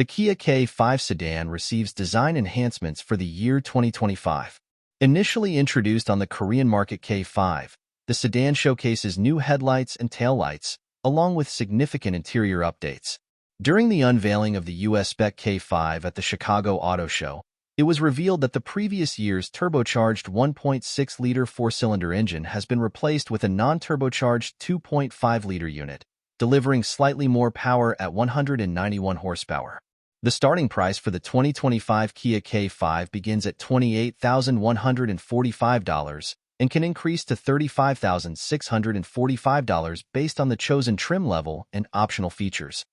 The Kia K5 sedan receives design enhancements for the year 2025. Initially introduced on the Korean market K5, the sedan showcases new headlights and taillights, along with significant interior updates. During the unveiling of the US spec K5 at the Chicago Auto Show, it was revealed that the previous year's turbocharged 1.6-liter four-cylinder engine has been replaced with a non-turbocharged 2.5-liter unit, delivering slightly more power at 191 horsepower. The starting price for the 2025 Kia K5 begins at $28,145 and can increase to $35,645 based on the chosen trim level and optional features.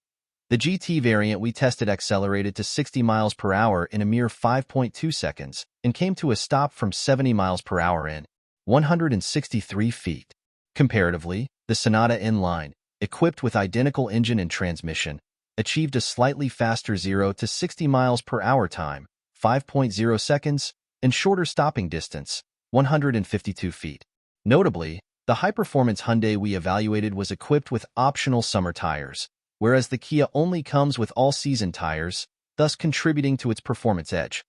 The GT variant we tested accelerated to 60 miles per hour in a mere 5.2 seconds and came to a stop from 70 miles per hour in 163 feet. Comparatively, the Sonata Inline, equipped with identical engine and transmission, achieved a slightly faster 0 to 60 miles per hour time, 5.0 seconds, and shorter stopping distance, 152 feet. Notably, the high-performance Hyundai we evaluated was equipped with optional summer tires, whereas the Kia only comes with all-season tires, thus contributing to its performance edge.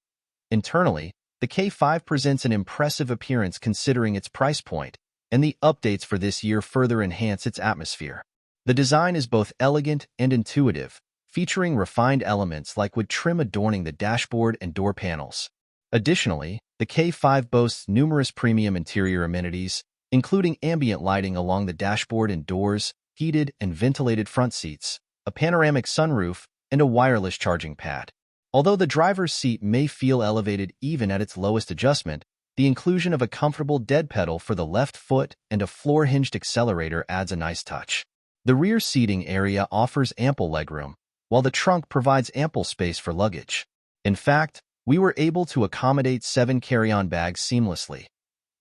Internally, the K5 presents an impressive appearance considering its price point, and the updates for this year further enhance its atmosphere. The design is both elegant and intuitive, featuring refined elements like wood trim adorning the dashboard and door panels. Additionally, the K5 boasts numerous premium interior amenities, including ambient lighting along the dashboard and doors, heated and ventilated front seats, a panoramic sunroof, and a wireless charging pad. Although the driver's seat may feel elevated even at its lowest adjustment, the inclusion of a comfortable dead pedal for the left foot and a floor-hinged accelerator adds a nice touch. The rear seating area offers ample legroom, while the trunk provides ample space for luggage. In fact, we were able to accommodate 7 carry-on bags seamlessly.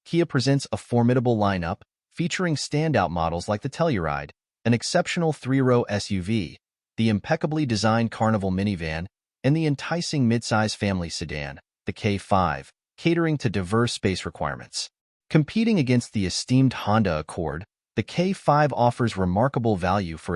Kia presents a formidable lineup, featuring standout models like the Telluride, an exceptional 3-row SUV, the impeccably designed Carnival minivan, and the enticing midsize family sedan, the K5, catering to diverse space requirements. Competing against the esteemed Honda Accord, the K5 offers remarkable value for its